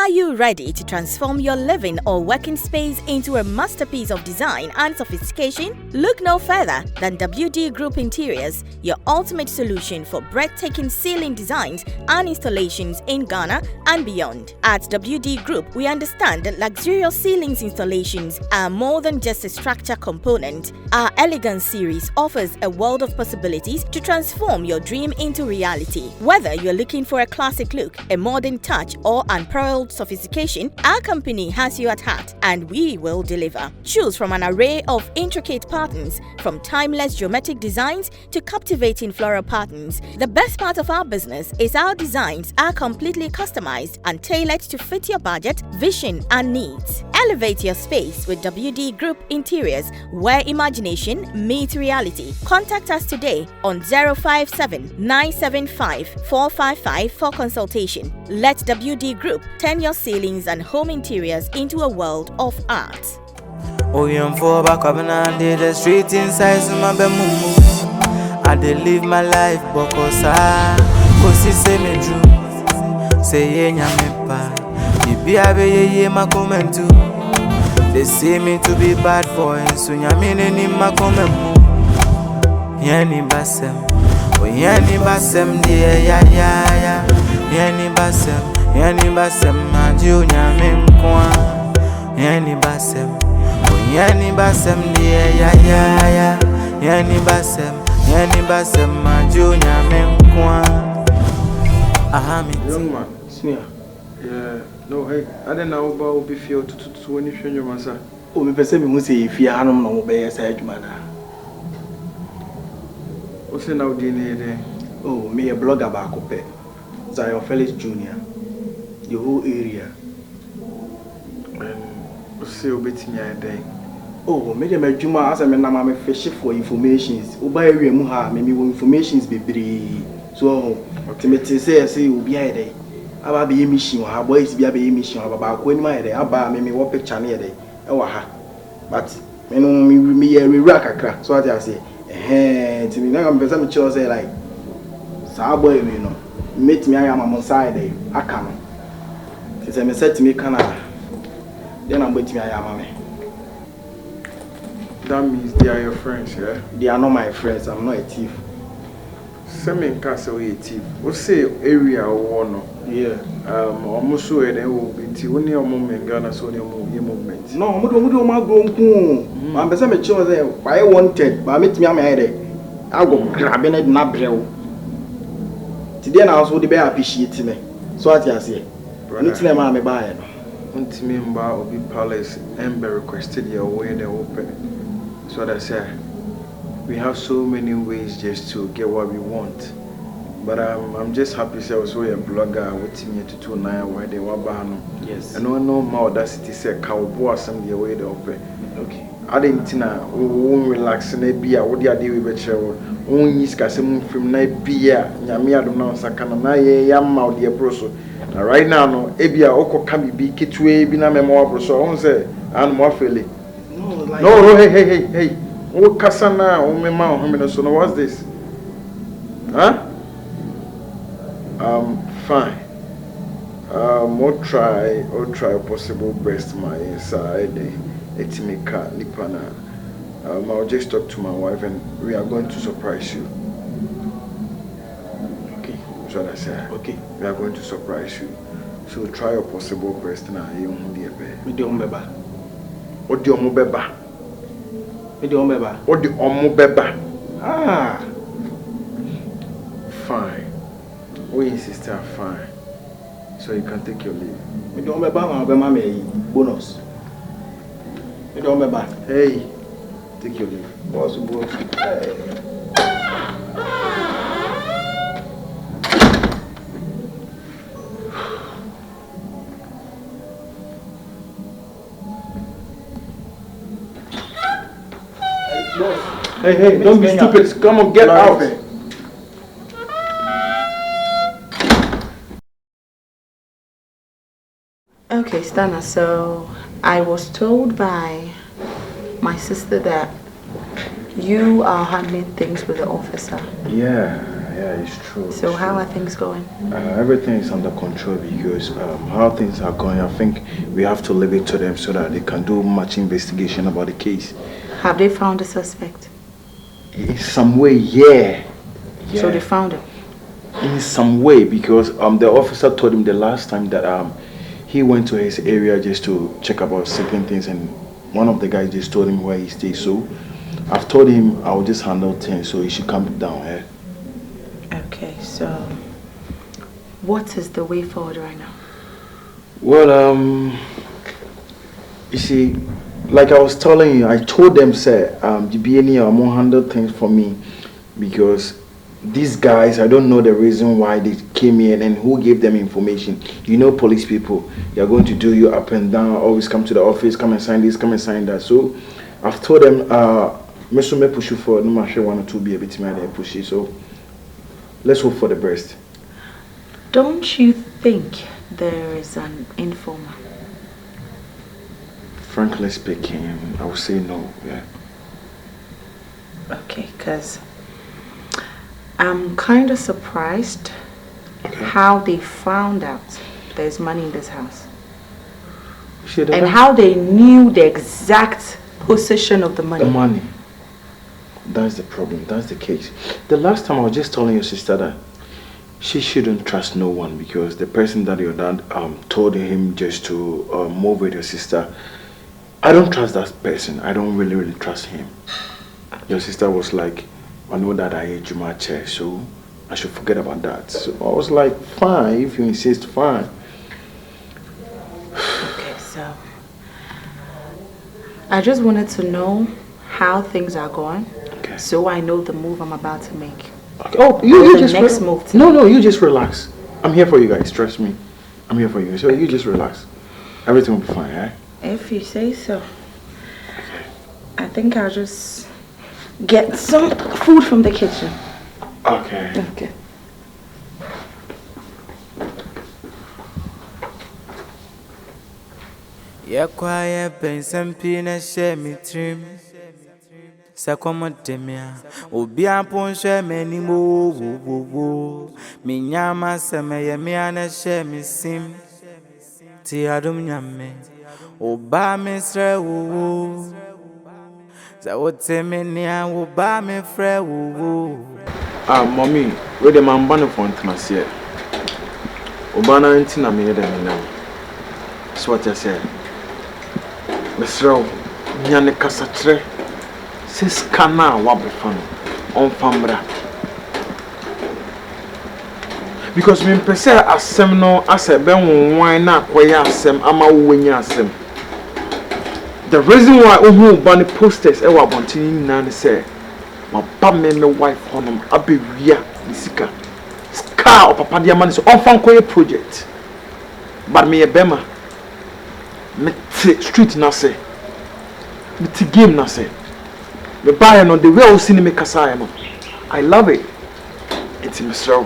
Are you ready to transform your living or working space into a masterpiece of design and sophistication? Look no further than WD Group Interiors, your ultimate solution for breathtaking ceiling designs and installations in Ghana and beyond. At WD Group, we understand that luxurious ceilings installations are more than just a structure component. Our Elegance series offers a world of possibilities to transform your dream into reality. Whether you're looking for a classic look, a modern touch, or unparalleled sophistication, our company has you at heart and we will deliver. Choose from an array of intricate patterns, from timeless geometric designs to captivating floral patterns. The best part of our business is our designs are completely customized and tailored to fit your budget, vision, and needs. Elevate your space with WD Group Interiors, where imagination meets reality. Contact us today on 057 975 455 for consultation. Let WD Group turn your ceilings and home interiors into a world of art. The street inside I dey live my life because I say me true. Say ye nyame pa. Ibi abe ye ma comment too. They say me to be bad boy, so nyame ni ma comment mu. Yani basem, oh yani basem de ya. Yani basem manju nyame nkwa. Yani basem, oh yani basem de ya. Yani basem manju nyame nkwa. Young man, senior. Yeah, no, hey, I don't know about be feel to when you show your massa. Oh, me person me say if you hanum no be say adwuma na. What's now DNA? Oh, me a blogger back up. Zion Felix Jr. The whole area. And what's say obeti me day? Oh, me dem adwuma as me na ma me fish for informations. Oba area mu ha me informations bebre. So, me say obi aye aba be mission ha boys bia be mission aba ba ko anima yede aba me wo picture na yede e wa ha but me no me rewura kakra so ati ase ti me na me pesa me chill say like sa boy me no meet me ayama mon side aka no ti say me set me Canada then am bet me ayama me. That means they are your friends, yeah? They are not my friends. I'm not a thief. Semen castle a thief. What's say area or no? Yeah. Almost so and will be only a moment Ghana so your movement. No, we don't want to go. I'm beside me chill there. I wanted, but I meet me on my head. I'll go grabbing it na brel. Today I also the bear appreciate me. So what you say? Meet them on me buy no. Until me Obi Palace and be requested your way they open. So that I say we have so many ways just to get what we want. But I'm just happy to also a blogger with me to 29 where they were banned. Yes. And no more audacity say cowboy some the way they open. Okay. I didn't know won't relax in a beer. What do you do with your own discussing from night beer? Yamia don't know Sakana yam out the proso. Right now, no, Ebia Oko can be kitway, be na memoir, so on say, and more feeling. No, hey. Oh, Cassana, oh, my mom, so what's this? Huh? Fine. I'll try possible breast my inside. Etimika Nipana. I'll just talk to my wife and we are going to surprise you. Okay. So that's it. Okay. We are going to surprise you. So try your possible breast now. You won't be a bear. With the ombeba. What the omobeba? With the ombeba. What the omobeba? Ah. Fine. We insist are fine. So you can take your leave. With the ombeba, I'll be my bonus. With the ombeba. Hey, take your leave. What's the bonus? Hey. Hey, don't be stupid. Come on, get out. Okay, Stunna, so I was told by my sister that you are handling things with the officer. Yeah, Yeah, it's true. So how are things going? Everything is under control because how things are going, I think we have to leave it to them so that they can do much investigation about the case. Have they found a suspect? In some way, yeah. So they found him? In some way, because the officer told him the last time that he went to his area just to check about certain things, and one of the guys just told him where he stays. So I've told him I'll just handle things, so he should come down here. Okay, so what is the way forward right now? Well, you see, like I was telling you, I told them, sir, the BNE are more handle things for me because these guys, I don't know the reason why they came here and who gave them information. You know, police people, they are going to do you up and down, always come to the office, come and sign this, come and sign that. So I've told them, Mr. Me push you for no matter 1 or 2 be a bit more than pushy. So let's hope for the best. Don't you think there is an informer? Frankly speaking, I would say no, yeah. Okay, because I'm kind of surprised how they found out there's money in this house. And how they knew the exact position of the money. The money. That's the problem. That's the case. The last time I was just telling your sister that she shouldn't trust no one because the person that your dad told him just to move with your sister, I don't trust that person. I don't really trust him. Your sister was like, I know that I hate you much, so I should forget about that. So I was like, fine, if you insist, fine. Okay, so I just wanted to know how things are going, so I know the move I'm about to make. Okay. Oh, you just next move. No, you just relax. I'm here for you guys. Trust me, I'm here for you. So you just relax. Everything will be fine, eh? If you say so. I think I'll just get some food from the kitchen. Okay. Okay. Yeah, quiet, ben some pina share me trim. Sakomotemia, Obia Ponsha many mo, Minyama Samaya Miana share me sim. Tiadum Yame, Obama Sre woo. Zawotemenia, Obama Fre woo. Mommy, where the man banner for Antimasia. Obana Antina made them now. That's what I said. Miss Row, Nyane Casatre. Sis kana wabefan on famra because me pese asem no ase be won na akoya asem ama wonyia asem. The reason why ohu ban posters e wa bontini na ne say ma ba me wife honum abewia nisika ska o papa dia man so on fan koye project but me e bema me street na say me ti game na say the buyer no the way I see me kasaya no. I love it. It's Mr.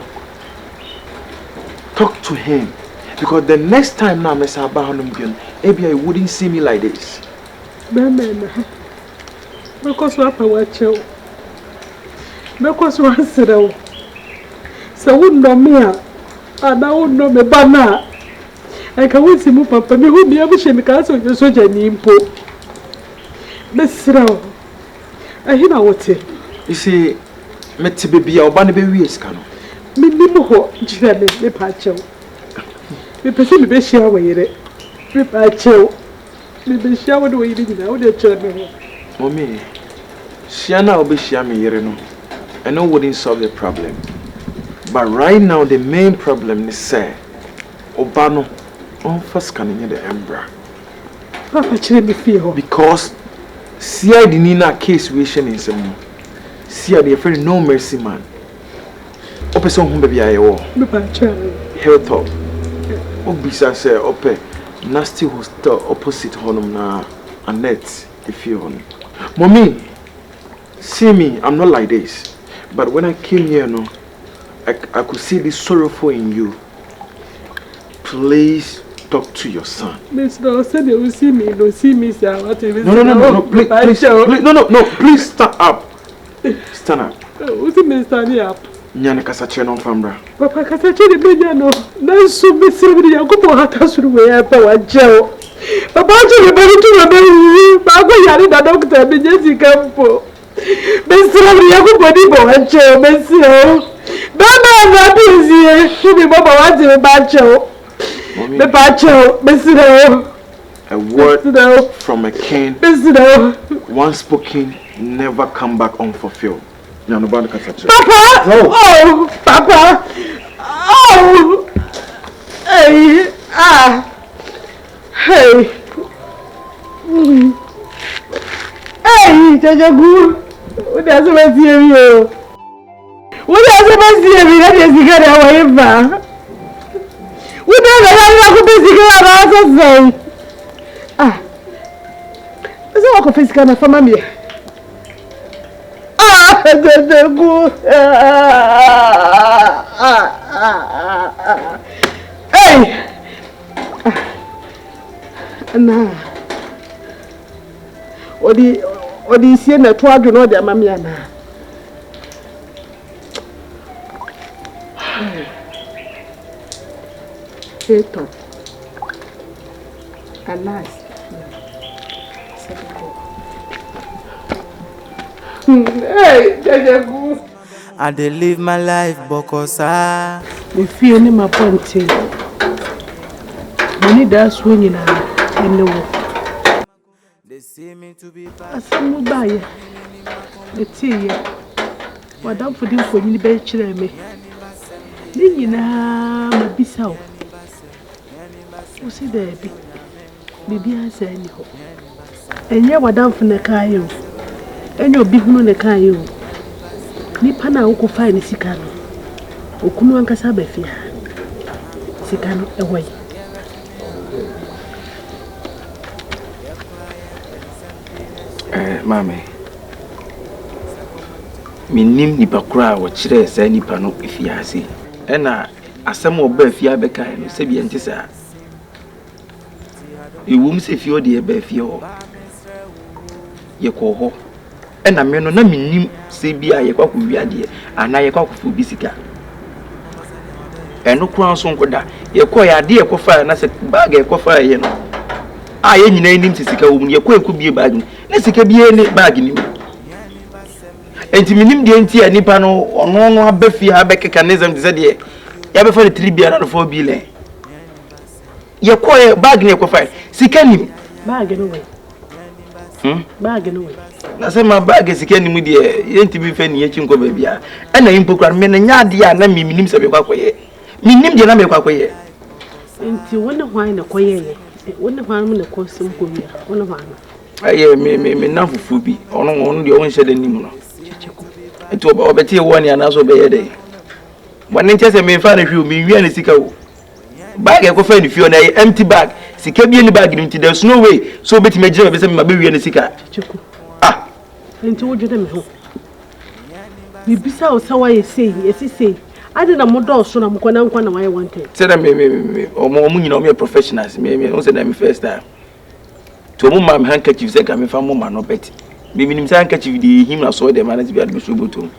Talk to him because the next time now Mr. Abahanum again, maybe I wouldn't see me like this. Because what I watch you. Because what I so wouldn't know me and I wouldn't know me banana. I can wait to move papa me who be able to castle your soldier nimpo. Mr. I hear what you see, Metty baby, or Bunny baby is canon. Me ho, Jimmy, me pacho. Me perceive me share away it. Me pacho. Me be showered away in now, the children. Mommy, Shiana will be sharing here. I know wouldn't solve the problem. But right now, the main problem is, sir, Obano, on first canning the Embra. Papa, chill me feel. Because see I didn't in a case wishing in some. See I friend no mercy man. Ope some home baby I war. Health up. Obisa say ope nasty hostel opposite honum na Annette if you on. Mommy, see me, I'm not like this. But when I came here, no, I could see this sorrowful in you. Please talk to your son. Miss No said you will see me, don't see me, sir. No, please, no, please stand up. Stand up. What's the man standing up? Nyane kasache no fambra. Papa kasache de benya no. Na so be sebri yakopo hata suru we ya pa wa jeo. Papa je be bari tu be ba go yare da doctor be jesi kampo. Be sebri yakopo di bo wa jeo be si o. Ba na bizie. Fu bi baba wa je ba jeo. Be ba jeo be si o. A word from a king once spoken never come back unfulfilled. Papa! Oh, Papa! Oh! Hey! Ah! Hey! Hey, Kyekyeku! What does it mean you? What does it mean you? That is the guy away from. What does it mean? Ah, is it what physical na family? Ah, Kyekyeku. Hey, na. Odi sie na to adwo no de amamia na. Eto. Alas. Hey, Kyekyeku. I dey live my life because me feel ni my point. Money that's when you na anyway. they see me to be Asamu baye. Eti ye. Wadam for dim for ni be kire me. Ni nyina mabisa o. O si there bi. Bibi ansa ni ho. Enye wadam for na kai o. Enye obi hunu na kai o. Nipa na wo ko fa ni sika no. Okunu ankasa ba fia. Sika no ewoy. Mame. Minim nipa kura wo kire sa nipa no efiase. Ena asem oba fia be kai no se bi enti sa. Ewum se fio de be fia ho. Ye ko ho. Ena me no na minim se bi a ye kwa wiade ana ye kwa kufu bisika. Eno kura so nkoda ye ko ya de ye ko fa na se bag ye ko fa ye no. Ah, ye nyina nim sika wo mu ye ko eku bie bag ni na sika bie ne bag ni mu enti minim de enti anipa no ono no abafia abekeka nezam de de ya be fa 3 bia na 4 bia ye ko ye bag ni ko fa sika nim Bag no way. Bag no way. na se ma bag sika nim de ye enti bi fa ni ye chinko ba bia na impokra me na nyaade a na minim se be kwakoye minim de na me kwakoye Enti wona hwan na koyeye. Wona hwan mu na konsum koyia. Wona hwan. Aye me na fufu bi ono de won hyede nim no Kyekyeku. enti obeti wo ni anaso be ye dey wane ntese me fa na hwi o me wi na sika wo bag e ko fa ni fio na empty bag sika bi ni bag ni nti there's no way so obeti me gire be se me be wi na sika Kyekyeku. ah Enti wo dwede me ho. Bibisa o sa waye sei, esi sei. Ade na modo so na mko na nkwa na waye wanted. say that me omo nyina o me professionals me o say that me first time to mo mam handkerchief say ka me fa mo ma no bet me minim say handkerchief dey him na so dey manage be admission botom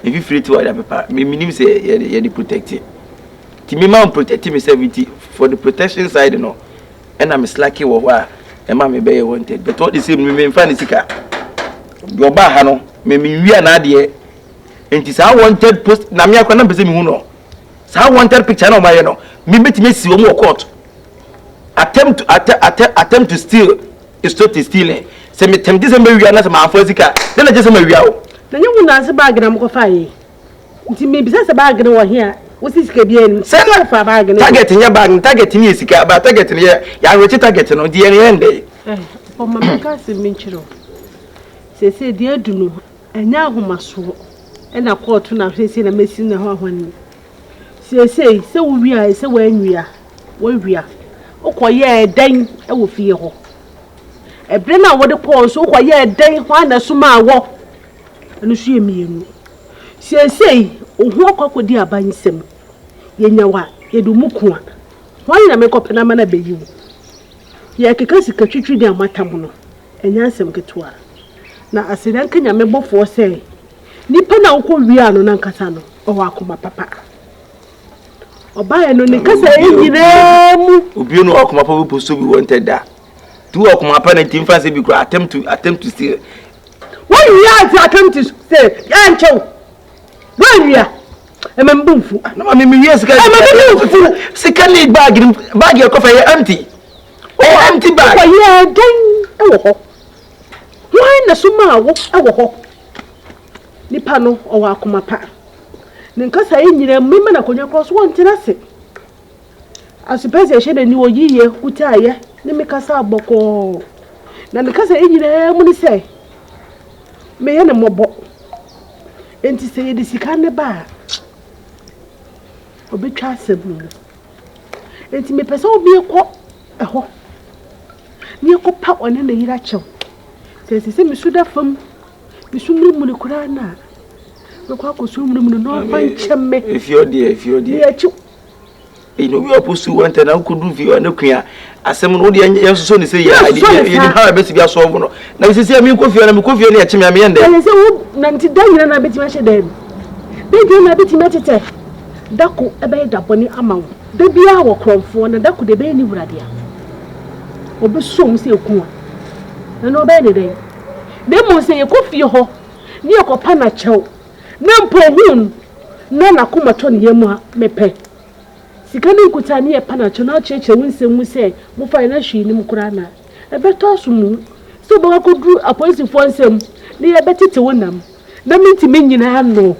if you free to wire paper me minim say ye dey protect ti me ma protect me 70 for the protection side no and I'm slacky wo wa e ma me be wanted but what the same me fa ni sika yo ba ha no me wi na ade enti sa wanted post na me akwa na be say me hu no sa wanted picture na o ma ye no me betime si wo mo court attempt to steal is not stealing say me tem December wi na say ma afo sika then na je say ma wi awo Na nyamu na se bag na mko fa yi. Nti me bisa se bag na wo hia. Wo si sika bi ani. Se na fa bag na. Target nya bag, target ni sika, ba target ni ya reach target no die ni ende. O mama ka se me nchiro. Se di adunu enya ahomaso. E na court na hwese na mesi na ho ahwani. Se wo wia, se wo anwia. Wo wia. Okoye dan e wo fie ho. Ebre na wo de call so okoye dan ho na so ma wo. Anu so yemienu. Se ohu akokodi abansem. Yenyawa edumuku a. Hwan na mekopena ma na beyiwu. Ye keka sika twitwi de amatam no. Enya asem ketua. Na asidan kenya mebofo se nipa na uko wia no na nkasa no o wa akoma papa oba no ne kasa enyire mu obi no akoma papa bi so bi wanted da tu akoma papa na tim fancy bi kura attempt to steal when you are attempt to say yancho when you are emembumfu na ma me yes ka second bag your coffee empty empty bag ko ye den ewo ho why na suma wo ewo ho nipa no o wa akoma pa ne nkasa enyire mmema na konya cross won tirase asupese ehede ni oyiye utaye ne mekasa aboko na ne kasa enyire mu ni se me ye ne mobo enti se ye disika ne ba obetwa asem enti me pese obi ekọ eho ni ekọ pa one na yira chew se me suda fam me sumru mu ne kura na me kwa ko sumru mu no pancheme if you there ya chew we opposed to want na kudu vi na kua asem no de yenso ni say ya ni ha beti bia solve no na we say me kofie na ya cheme ame ende say wo na nti da nyina na beti ma hye dem be na beti ma tete dako ebe da boni amawo da bia wo kronfo na dako de be ni wurade a obi som se eku na no be de den de mo se ye kofie ho ni ekopa na chew na mpo hun na kuma to ne yemu a mepe sikani kutani e pana chona cheche winsem mu se mu fa na hwi ni mkura na ebe to asomu so ba ko dru apolice fo nsem ni e betete wonam na minti menyina no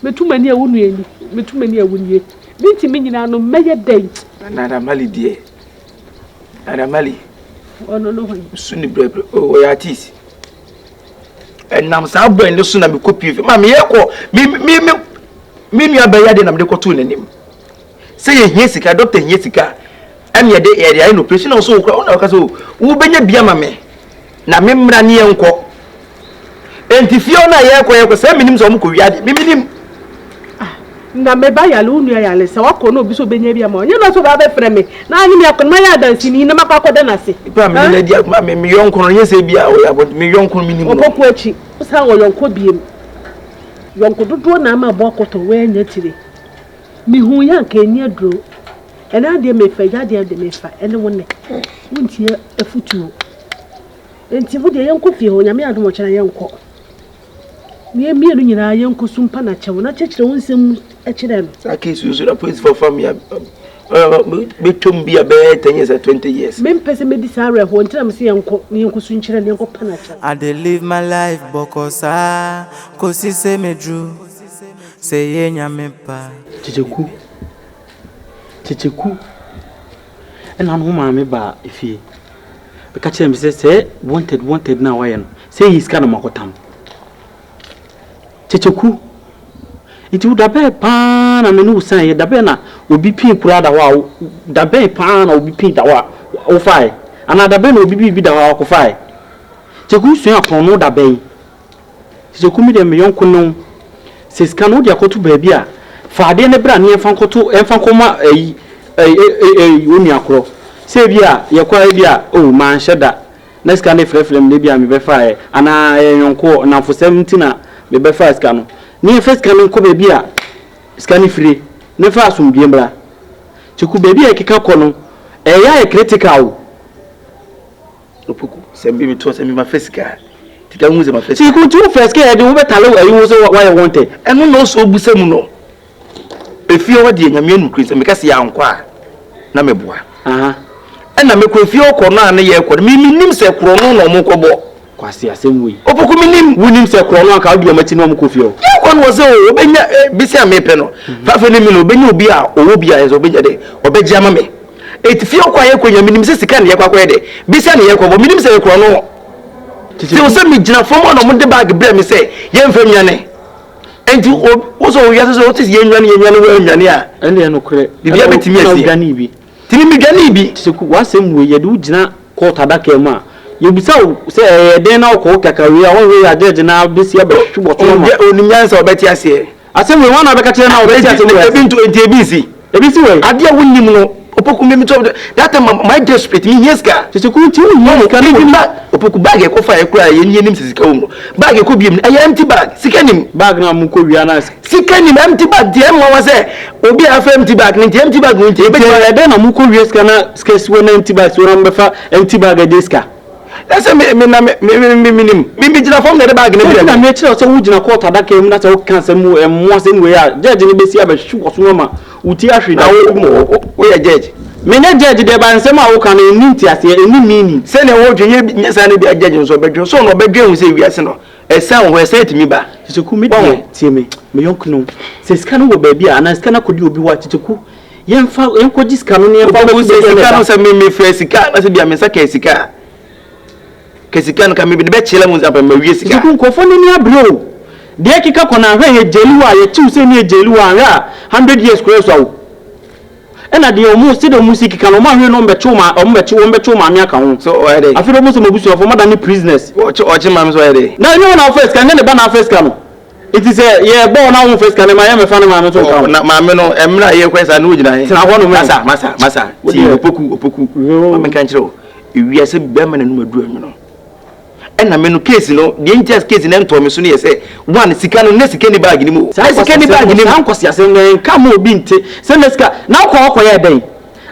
metumani awunu eni metumani awunye minti menyina no meye den na mali die na mali ono no ho suni brebre o ya tis enam sa brand so na me copy ma me yeko me nua ba ya de na me ko to nanim say ye sika doctor ye sika am ye de area no operation no so ukra na ka so wo benya bia ma me na me mra ne enko enti fio na ye ko say minim so mko wiade minim na me ba ya lu nua ya le se wako no obi so benya bia ma onye no so ba be frɛ me na anyi me akon ya dansi ni na makwa da na se ba me na dia ma me yonko no ye se bia o ya but me yonko minim no opoku achi usa wo yonko biem yonko dodo na ma bo akoto we anya tire mi hu ya ka eni adro ena de me fa ya de me fa ene wonne wontie afutuo enti wo de yenko fie ho nyame adom kyera yenko ni emienu nyina yenko sumpa na chewo na chechire wonsem akire no akesu so police for family be tombi abe 10 years 20 years me mpese me di sare ho ntina me se yenko ni yenko su nkyere ni yenko pa na chewo I dey live my life bokosa kosi se medru say ye nyame pa Kyekyeku ena no ma me ba efie be ka kire me say wanted na why no say he is kind of makotam Kyekyeku iti udabe pa na me no san ye dabe na obi pin kura da wa dabe pa na obi pin da wa o fai ana dabe na obi bi da wa ko fai Kyekyeku so akon no dabe Kyekyeku mi de me yonko no se skano dia kotu baabi a faade ne bra ne enfan koma oni akro se bia ye kwa bia o man sheda na skano frefrem ne bia me be fa ana yonko na fo 70 na me be fa skano ni first skano ko baabi a skano free ne fa asomdie mbra Kyekyeku baabi a keka kono ya e critical opoku se mbi mi to se mi ma fisika tika muze ma fisika Kyekyeku tu first ke de wo betalo ayi wo so why wanted eno no so obusam no efie wo de nyame anu krisa me kase ya nkwa na meboa ena me ko efie okọ no ane ye ekọ mi nim se kro no no mo kobo kwase asem wi opoku mi nim wunim se kro no aka odi amati no mo kofie o ekọ no se o obenya bisi amepe no fa fe ne mi no obenya obi a owo bi a eso obenya de obegya ma me efie okọ aye ko nyame nim se sika ne ye kwa kwa de bisi ne ye ko bo mi nim se kro no ti o se mi gina fomo no mo de bag bre mi se ye mfa nwane enti o so ya so o ti ye nwane wo nwane a ene no kure bibia betimi asi gani bi tini mi gani bi Kyekyeku wasem we ye du gina court adaka ma ye bisa se den na ko kakawe a won we ya judge na bisi aba twboto ma onim yansa obeti ase asem we wana beka kire na obeti ase we ebi nto enti ebisi we ade a wonnim no opoku me to that time my desperate me yes ka tete ku ti you can even opoku bag e ko fa e kura ye nim sika wo bag e ko biem e empty bag sika nim bag na mu ko wi ana sika nim empty bag de mo wa se obi afa empty bag ni empty bag ni e be de na mu ko wi sika na sika si wona empty bag so na mbefa empty bag e sika ese me jina form na bag na na me kire so wo jina court adaka mu na se wo kan se mu mo se nwe ya judge ni be si abahwu wo so ma uti ahwe na wo ya judge menya judge de ba nsem a wo kan ni nti ase eni mini se na wo dwenye nyasa na bi judge so bedwe so no bedwe hu se wiase no esa wo esa timi ba titeku me die tie me yonkno se sika no wo ba bia ana sika na kodi obi wa titeku yemfa enkoji sika no ne yemfa wo se sika no se me frɛ sika na se bia me saka sika kesika no ka me bi be chele mu zapa ma wie sika titeku nkofo ni abro de kika kona hwe ye jeliwa ye chiu se ni jeliwa nga 100 years kure so ena de omu se de music kan o ma hwe no mbechu ma o mbechu ma me aka ho so o ere afiro mo se mabusu of more than prisoners o chi ma so ere na you na first kan ne ba na first kan it is a ye bo na wo first kan ma ye me fa na ma me to kan na ma me no emra ye kwesa na ujina he tina ho no masa ti opoku ma me kan chiro ewi ase be ma na nu madu anwu no ena me no case no the injustice case na nto me so no ye say one sika no na sika ni bag ni mu sika ni bag ni mu ankosi ase no ka mo obi nte se na sika na ko ye den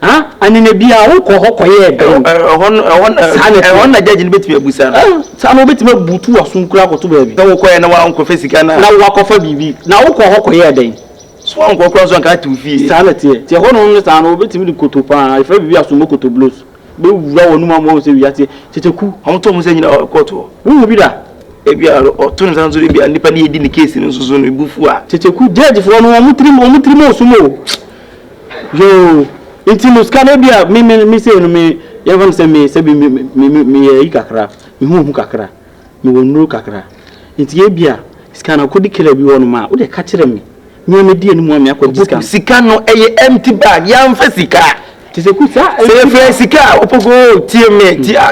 ha anene bia wo ko ye den hon na judge ni betime abusa na sa no betime butu asun kura ko to ba bi na wo ko ye na wa nko fe sika na wa ko fa bibi na wo ko ye den so nko kura so nka tu fie sa na tie hono no sa no betime di kotopa ifa bibi asun mo koto blues be wura wonu ma mo se wiate teteku hon to mo se nyina koto wo bi da e bia o to nsan so bia nipa ni edi ni case ni so no ibufu a teteku judge fo no mo trimo so mo yo intimo scan bia mi se no me yevan se me se bi me yi kakra mi hu kakra mi wonu kakra inti ye bia scan akodi kila bi wonu ma wo de ka kire mi me die ni mu am akodi scan scan no eye empty bag ya mfa sika teteku sa se fe sika opogo tie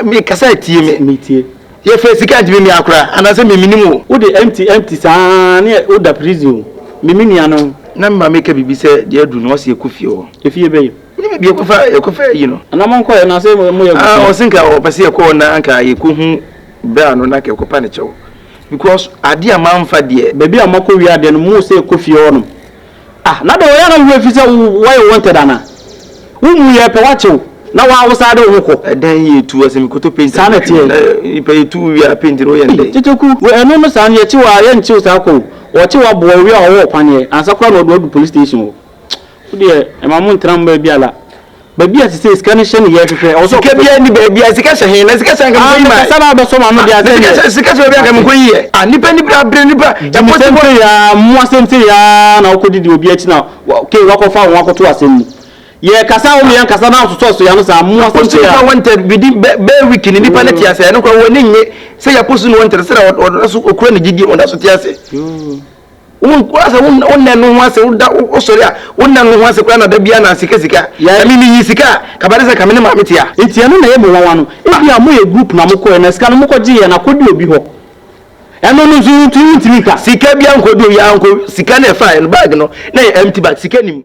me kasa tie me tie ye fe sika di me akura ana se me minimu wo de empty sa ne wo da prison me minia no na ma make bibi se de adu no se ekufie o efie be ni me ekofa yi no ana man ko na se mo ye o sinka o pese ko na anka ye ko hu bra no na ke ko pa ne chew because ade amanfa de baby amako wi ade no mo se ekufie o no na do ya na wo fi se why wanted ana umu ye pe wacho na wa awusa de wuko dan ye tu asem koto paint sana tie ipe ye tu wi a paint ro ye ndai titeku we eno no san ye chi wa ye nchi usa ko wo chi wa bo wi a wo panye ansa kwa no do police station wo de e ma mun tram ba biala ba bia se scan she ne ye hwehwe o so ka bia ni ba bia sika she he na sika sanga mo yi ma sana ba so ma no dia se sika she bia ka mo yi nipa ni bra bre nipa ya potempo ya mo asente ya na okodi di obi achi na ke wakofa won akoto asem ye kasa o me kasa na so ya no sa mo asente ya wanted within be week ni nipa na tiase no kwa woni nye se ya posu no wanted se o so okura ni gigi on da so tiase won kwasa won na no wase o sori a won na no wase kwa na da bia na sika ya mi ni sika ka bare se ka me ma metia etia no na ye mo wanwa no e bia mo ye group na mo ko na sika no mo ko gi ye na kodi obi ho eno no zu tu ntimi ka sika bia nkodi ya nko sika na fa bag no na empty bag sika nim